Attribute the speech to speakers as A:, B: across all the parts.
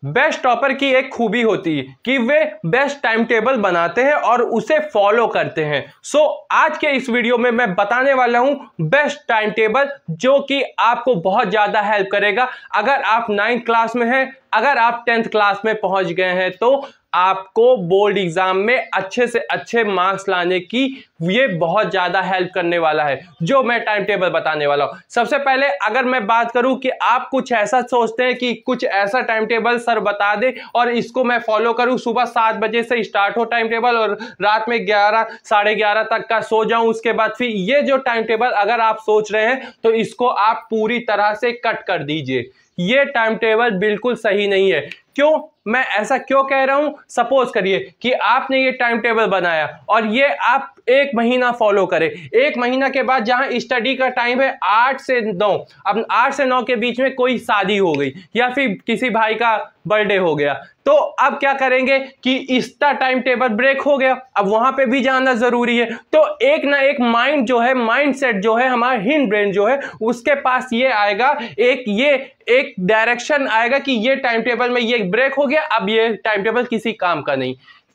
A: Best topper की एक खूबी होती है कि वे बेस्ट टाइम टेबल बनाते हैं और उसे फॉलो करते हैं। सो आज के इस वीडियो में मैं बताने वाला हूं बेस्ट टाइम टेबल जो कि आपको बहुत ज़्यादा हेल्प करेगा। अगर आप 9th क्लास में हैं, अगर आप 10th क्लास में पहुंच गए हैं तो आपको बोर्ड एग्जाम में अच्छे से अच्छे मार्क्स लाने की ये बहुत ज़्यादा हेल्प करने वाला है जो मैं टाइम टेबल बताने वाला हूँ। सबसे पहले अगर मैं बात करूँ कि आप कुछ ऐसा सोचते हैं कि कुछ ऐसा टाइम टेबल सर बता दे और इसको मैं फॉलो करूँ, सुबह 7 बजे से स्टार्ट हो टाइम टेबल और रात में 11 साढ़े 11 तक का सो जाऊँ, उसके बाद फिर ये जो टाइम टेबल अगर आप सोच रहे हैं तो इसको आप पूरी तरह से कट कर दीजिए। ये टाइम टेबल बिल्कुल सही नहीं है। क्यों, मैं ऐसा क्यों कह रहा हूं? सपोज करिए कि आपने ये टाइम टेबल बनाया और ये आप 1 महीना फॉलो करें। 1 महीना के बाद जहां स्टडी का टाइम है 8 से 9, अब 8 से 9 के बीच में कोई शादी हो गई या फिर किसी भाई का बर्थडे हो गया, तो अब क्या करेंगे कि इसका टाइम टेबल ब्रेक हो गया, अब वहां पे भी जाना जरूरी है। तो एक ना एक माइंड जो है, माइंड सेट जो है, हमारा हिंड ब्रेन जो है, उसके पास ये आएगा, एक डायरेक्शन आएगा कि ये टाइम टेबल में ये ब्रेक हो गया, अब ये टाइम टेबल किसी काम का नहीं।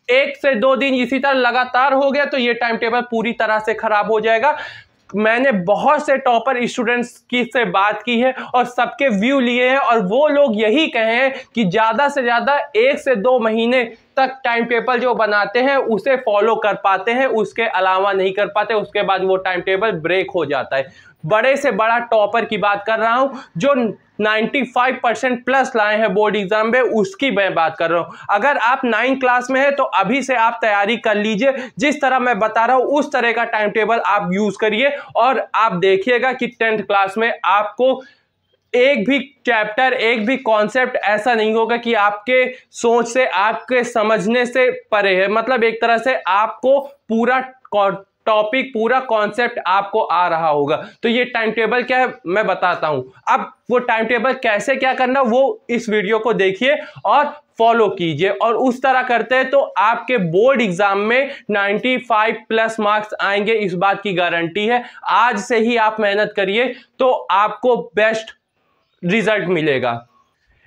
A: 1 से 2 दिन इसी तरह लगातार हो गया तो ये टाइम टेबल पूरी तरह से खराब हो जाएगा। मैंने बहुत से टॉपर स्टूडेंट्स की से बात की है और सबके व्यू लिए हैं और वो लोग यही कहे हैं कि ज़्यादा से ज़्यादा 1 से 2 महीने तक टाइम टेबल जो बनाते हैं उसे फॉलो कर पाते हैं, उसके अलावा नहीं कर पाते, उसके बाद वो टाइम टेबल ब्रेक हो जाता है। बड़े से बड़ा टॉपर की बात कर रहा हूं जो 95% प्लस लाए हैं बोर्ड एग्जाम में, उसकी मैं बात कर रहा हूं। अगर आप 9th क्लास में हैं तो अभी से आप तैयारी कर लीजिए, जिस तरह मैं बता रहा हूं उस तरह का टाइम टेबल आप यूज करिए और आप देखिएगा कि 10th क्लास में आपको एक भी चैप्टर, एक भी कॉन्सेप्ट ऐसा नहीं होगा कि आपके सोच से, आपके समझने से परे है। मतलब एक तरह से आपको पूरा टॉपिक, पूरा कॉन्सेप्ट आपको आ रहा होगा। तो ये टाइम टेबल क्या है मैं बताता हूं। अब वो टाइम टेबल कैसे क्या करना वो इस वीडियो को देखिए और फॉलो कीजिए, और उस तरह करते हैं तो आपके बोर्ड एग्जाम में 95 प्लस मार्क्स आएंगे, इस बात की गारंटी है। आज से ही आप मेहनत करिए तो आपको बेस्ट रिजल्ट मिलेगा।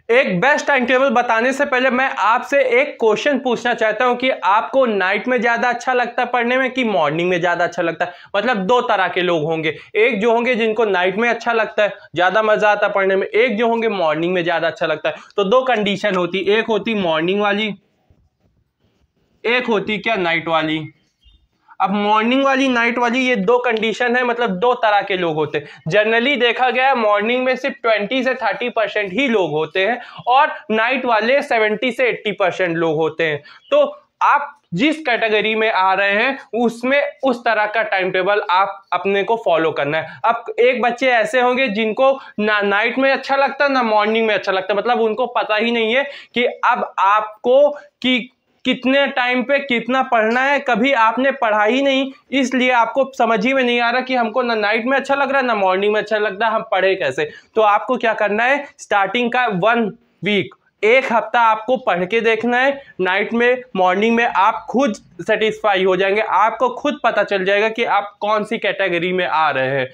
A: एक बेस्ट टाइम टेबल बताने से पहले मैं आपसे एक क्वेश्चन पूछना चाहता हूं कि आपको नाइट में ज्यादा अच्छा लगता है पढ़ने में कि मॉर्निंग में ज्यादा अच्छा लगता है? मतलब 2 तरह के लोग होंगे, एक जो होंगे जिनको नाइट में अच्छा लगता है, ज्यादा मजा आता है पढ़ने में, एक जो होंगे मॉर्निंग में ज्यादा अच्छा लगता है। तो 2 कंडीशन होती, एक होती मॉर्निंग वाली, एक होती क्या, नाइट वाली। अब मॉर्निंग वाली, नाइट वाली, ये 2 कंडीशन है, मतलब 2 तरह के लोग होते हैं। जनरली देखा गया है मॉर्निंग में सिर्फ 20 से 30% ही लोग होते हैं और नाइट वाले 70 से 80% लोग होते हैं। तो आप जिस कैटेगरी में आ रहे हैं उसमें उस तरह का टाइम टेबल आप अपने को फॉलो करना है। अब एक बच्चे ऐसे होंगे जिनको ना नाइट में अच्छा लगता है ना मॉर्निंग में अच्छा लगता है, मतलब उनको पता ही नहीं है कि अब आपको कि कितने टाइम पे कितना पढ़ना है, कभी आपने पढ़ा ही नहीं, इसलिए आपको समझ ही में नहीं आ रहा कि हमको ना नाइट में अच्छा लग रहा है ना मॉर्निंग में अच्छा लगता है, हम पढ़े कैसे। तो आपको क्या करना है, स्टार्टिंग का 1 वीक, 1 हफ्ता आपको पढ़ के देखना है। नाइट में, मॉर्निंग में आप खुद सेटिस्फाई हो जाएंगे, आपको खुद पता चल जाएगा कि आप कौन सी कैटेगरी में आ रहे हैं।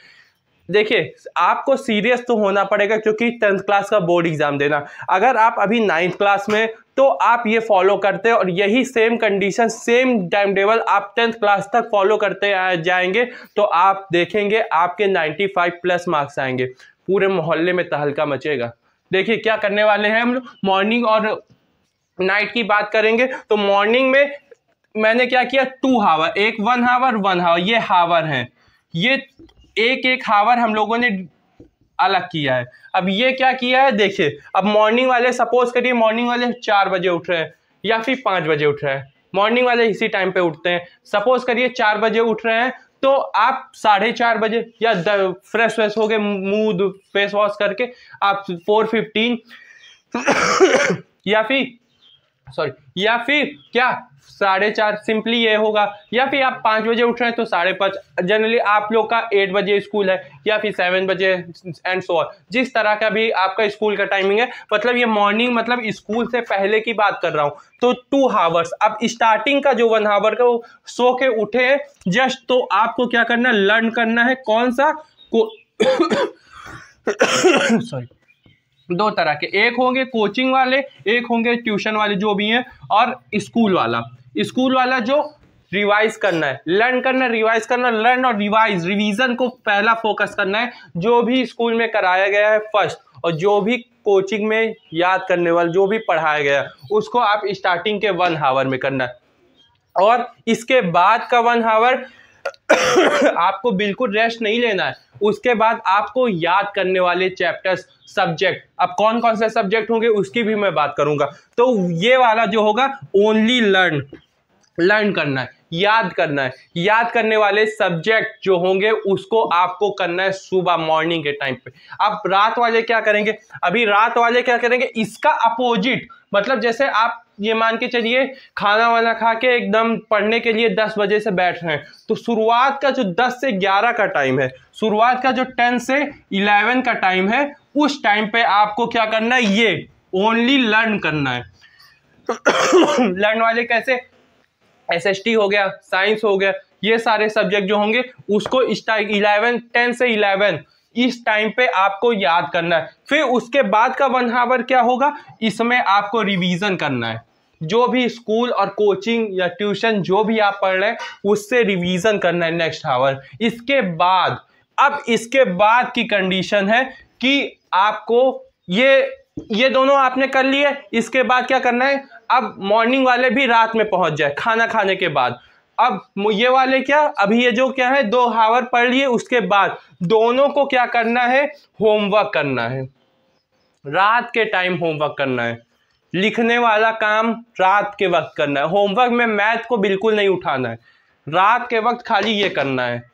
A: देखिए, आपको सीरियस तो होना पड़ेगा क्योंकि 10th क्लास का बोर्ड एग्जाम देना। अगर आप अभी 9th क्लास में तो आप ये फॉलो करते हैं और यही same condition, same time table आप 10th क्लास तक फॉलो करते जाएंगे तो आप देखेंगे आपके 95 प्लस मार्क्स आएंगे, पूरे मोहल्ले में तहलका मचेगा। देखिए क्या करने वाले हैं हम लोग, मॉर्निंग और नाइट की बात करेंगे। तो मॉर्निंग में मैंने क्या किया, 2 हावर, एक 1 हावर 1 हावर, ये हावर हैं, ये एक हावर हम लोगों ने अलग किया है। अब ये क्या किया है देखिए, अब मॉर्निंग वाले, सपोज करिए मॉर्निंग वाले 4 बजे उठ रहे हैं या फिर 5 बजे उठ रहे हैं, मॉर्निंग वाले इसी टाइम पे उठते हैं। सपोज करिए 4 बजे उठ रहे हैं तो आप 4:30 बजे या फ्रेश वेश हो गए, मुंह फेस वॉश करके आप 4:15 या फिर क्या 4:30 सिंपली ये होगा, या फिर आप 5 बजे उठ रहे हैं तो 5:30, जनरली आप लोग का 8 बजे स्कूल है या फिर 7 बजे एंड सो ऑन, जिस तरह का भी आपका स्कूल का टाइमिंग है। मतलब ये मॉर्निंग, मतलब स्कूल से पहले की बात कर रहा हूँ। तो 2 हावर्स, अब स्टार्टिंग का जो 1 हावर का वो सो के उठे हैं जस्ट, तो आपको क्या करना है, लर्न करना है कौन सा सॉरी दो तरह के, एक होंगे कोचिंग वाले, एक होंगे ट्यूशन वाले जो भी हैं, और स्कूल वाला जो रिवाइज करना है, लर्न करना, रिवाइज करना, लर्न और रिवाइज, रिवीजन को पहला फोकस करना है, जो भी स्कूल में कराया गया है फर्स्ट, और जो भी कोचिंग में याद करने वाला जो भी पढ़ाया गया उसको आप स्टार्टिंग के 1 आवर में करना है, और इसके बाद का 1 आवर आपको बिल्कुल रेस्ट नहीं लेना है। उसके बाद आपको याद करने वाले चैप्टर्स, सब्जेक्ट, अब कौन कौन से सब्जेक्ट होंगे उसकी भी मैं बात करूंगा। तो ये वाला जो होगा ओनली लर्न करना है, याद करना है। याद करने वाले सब्जेक्ट जो होंगे उसको आपको करना है सुबह मॉर्निंग के टाइम पे। अब रात वाले क्या करेंगे, अभी रात वाले क्या करेंगे, इसका अपोजिट, मतलब जैसे आप ये मान के चलिए खाना वाना खा के एकदम पढ़ने के लिए 10 बजे से बैठ रहे हैं, तो शुरुआत का जो 10 से 11 का टाइम है, शुरुआत का जो 10 से 11 का टाइम है, उस टाइम पे आपको क्या करना है, ये ओनली लर्न करना है। लर्न वाले कैसे, SST हो गया, साइंस हो गया, ये सारे सब्जेक्ट जो होंगे उसको 10 से 11 इस टाइम पे आपको याद करना है। फिर उसके बाद का 1 आवर क्या होगा, इसमें आपको रिवीजन करना है, जो भी स्कूल और कोचिंग या ट्यूशन जो भी आप पढ़ रहे हैं उससे रिवीजन करना है नेक्स्ट आवर। इसके बाद, अब इसके बाद की कंडीशन है कि आपको ये दोनों आपने कर लिए, इसके बाद क्या करना है, अब मॉर्निंग वाले भी रात में पहुंच जाए खाना खाने के बाद। अब ये वाले क्या, अभी ये जो क्या है 2 आवर पढ़ लिए, उसके बाद दोनों को क्या करना है, होमवर्क करना है, रात के टाइम होमवर्क करना है। लिखने वाला काम रात के वक्त करना है, होमवर्क में मैथ को बिल्कुल नहीं उठाना है, रात के वक्त खाली ये करना है।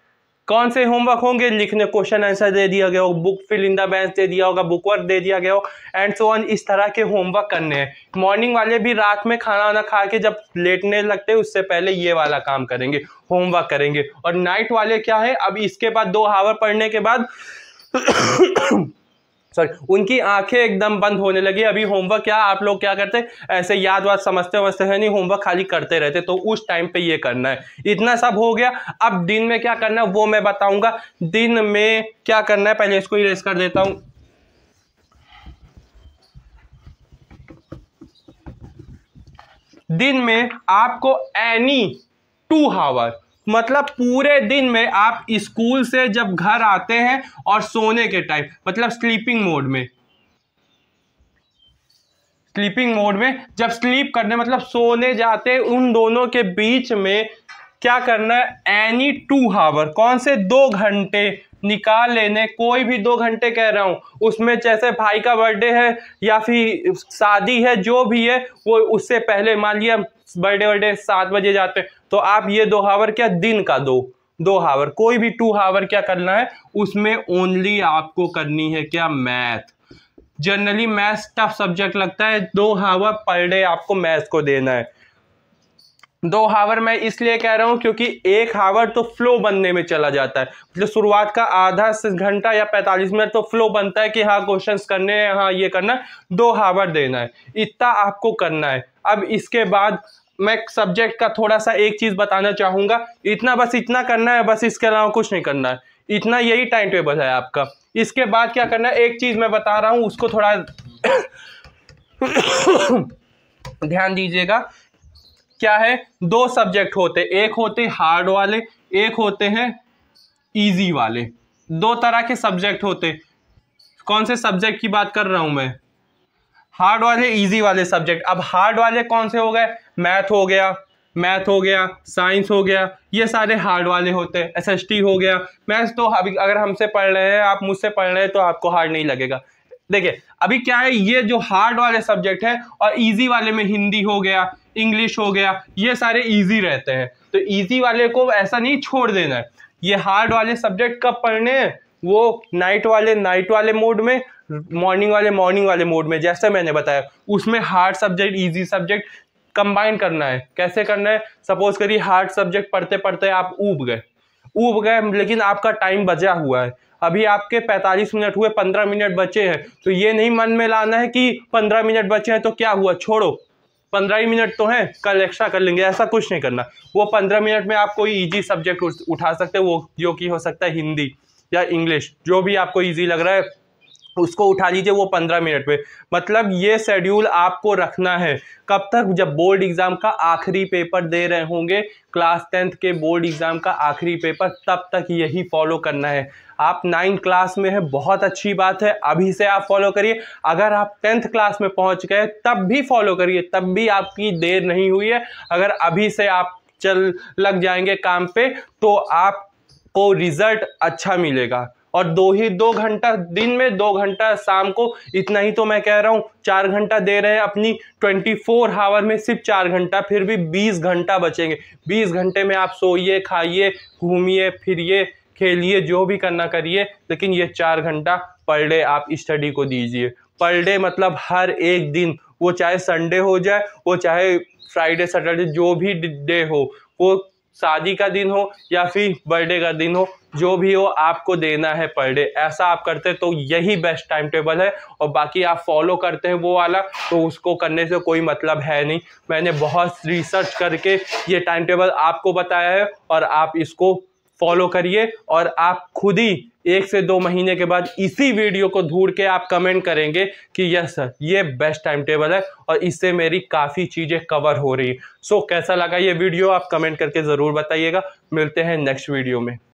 A: कौन से होमवर्क होंगे, लिखने, क्वेश्चन आंसर दे दिया गया हो, book fill in the blanks दे दिया होगा, बुक वर्क दे दिया गया हो, एंड सो ऑन, इस तरह के होमवर्क करने हैं। मॉर्निंग वाले भी रात में खाना वाना खा के जब लेटने लगते हैं उससे पहले ये वाला काम करेंगे, होमवर्क करेंगे। और नाइट वाले क्या है, अब इसके बाद 2 आवर पढ़ने के बाद सॉरी, उनकी आंखें एकदम बंद होने लगी। अभी होमवर्क क्या, आप लोग क्या करते ऐसे याद वाद समझते है नहीं, होमवर्क खाली करते रहते, तो उस टाइम पे ये करना है। इतना सब हो गया। अब दिन में क्या करना है वो मैं बताऊंगा। दिन में क्या करना है, पहले इसको इरेज कर देता हूं। दिन में आपको एनी 2 आवर, मतलब पूरे दिन में आप स्कूल से जब घर आते हैं और सोने के टाइम, मतलब स्लीपिंग मोड में जब स्लीप करने मतलब सोने जाते हैं, उन दोनों के बीच में क्या करना है, एनी 2 आवर, कौन से 2 घंटे निकाल लेने, कोई भी 2 घंटे कह रहा हूं, उसमें जैसे भाई का बर्थडे है या फिर शादी है, जो भी है वो उससे पहले, मान लिया बर्थडे 7 बजे जाते हैं, तो आप ये 2 आवर क्या, दिन का 2 आवर, कोई भी 2 आवर क्या करना है, उसमें ओनली आपको करनी है क्या, math. Generally maths tough subject लगता है, 2 आवर पर डे आपको मैथ्स को देना है। 2 आवर मैं इसलिए कह रहा हूं क्योंकि 1 आवर तो फ्लो बनने में चला जाता है, मतलब शुरुआत का आधा घंटा या 45 मिनट तो फ्लो बनता है कि हाँ क्वेश्चंस करने हैं, हाँ ये करना है, 2 आवर देना है, इतना आपको करना है। अब इसके बाद मैं सब्जेक्ट का थोड़ा सा एक चीज बताना चाहूंगा, बस इतना करना है, बस इसके अलावा कुछ नहीं करना है, इतना, यही टाइम टेबल है आपका। इसके बाद क्या करना है, एक चीज मैं बता रहा हूं उसको थोड़ा ध्यान दीजिएगा। क्या है, 2 सब्जेक्ट होते, एक होते हार्ड वाले, एक होते हैं इजी वाले। 2 तरह के सब्जेक्ट होते। कौन से सब्जेक्ट की बात कर रहा हूं मैं, हार्ड वाले, इजी वाले सब्जेक्ट। अब हार्ड वाले कौन से हो गए, मैथ हो गया, साइंस हो गया, ये सारे हार्ड वाले होते हैं। SST हो गया। मैथ्स तो अभी अगर हमसे पढ़ रहे हैं, आप मुझसे पढ़ रहे हैं, तो आपको हार्ड नहीं लगेगा। देखिए अभी क्या है, ये जो हार्ड वाले सब्जेक्ट है, और इजी वाले में हिंदी हो गया, इंग्लिश हो गया, ये सारे इजी रहते हैं। तो इजी वाले को ऐसा नहीं छोड़ देना है। ये हार्ड वाले सब्जेक्ट कब पढ़ने हैं, वो नाइट वाले मोड में, मॉर्निंग वाले मोड में, जैसे मैंने बताया। उसमें hard subject, easy subject combine करना है। कैसे करना है, सपोज करिए हार्ड सब्जेक्ट पढ़ते पढ़ते आप ऊब गए, लेकिन आपका टाइम बचा हुआ है, अभी आपके 45 मिनट हुए, 15 मिनट बचे हैं, तो ये नहीं मन में लाना है कि 15 मिनट बचे हैं तो क्या हुआ, छोड़ो 15 ही मिनट तो हैं, कल एक्स्ट्रा कर लेंगे, ऐसा कुछ नहीं करना। वो 15 मिनट में आप कोई इजी सब्जेक्ट उठा सकते हैं, वो जो कि हो सकता है हिंदी या इंग्लिश, जो भी आपको इजी लग रहा है उसको उठा लीजिए वो 15 मिनट पे। मतलब ये शेड्यूल आपको रखना है कब तक, जब बोर्ड एग्जाम का आखिरी पेपर दे रहे होंगे, क्लास 10th के बोर्ड एग्जाम का आखिरी पेपर, तब तक यही फॉलो करना है। आप 9th क्लास में है, बहुत अच्छी बात है, अभी से आप फॉलो करिए। अगर आप 10th क्लास में पहुंच गए तब भी फॉलो करिए, तब भी आपकी देर नहीं हुई है। अगर अभी से आप लग जाएंगे काम पे तो आपको रिजल्ट अच्छा मिलेगा। और 2 घंटा दिन में, 2 घंटा शाम को, इतना ही तो मैं कह रहा हूँ। 4 घंटा दे रहे हैं अपनी 24 आवर में, सिर्फ 4 घंटा, फिर भी 20 घंटा बचेंगे। 20 घंटे में आप सोइए, खाइए, घूमिए फिरिए, खेलिए, जो भी करना करिए, लेकिन ये 4 घंटा पर डे आप स्टडी को दीजिए। पर डे मतलब हर एक दिन, वो चाहे संडे हो जाए, वो चाहे फ्राइडे सैटरडे, जो भी डे हो, वो शादी का दिन हो या फिर बर्थडे का दिन हो, जो भी हो आपको देना है पर डे। ऐसा आप करते तो यही बेस्ट टाइम टेबल है। और बाकी आप फॉलो करते हैं वो वाला, तो उसको करने से कोई मतलब है नहीं। मैंने बहुत रिसर्च करके ये टाइम टेबल आपको बताया है, और आप इसको फॉलो करिए। और आप खुद ही 1 से 2 महीने के बाद इसी वीडियो को ढूंढ के आप कमेंट करेंगे कि यस सर, ये बेस्ट टाइम टेबल है और इससे मेरी काफ़ी चीज़ें कवर हो रही है। सो कैसा लगा ये वीडियो, आप कमेंट करके ज़रूर बताइएगा। मिलते हैं नेक्स्ट वीडियो में।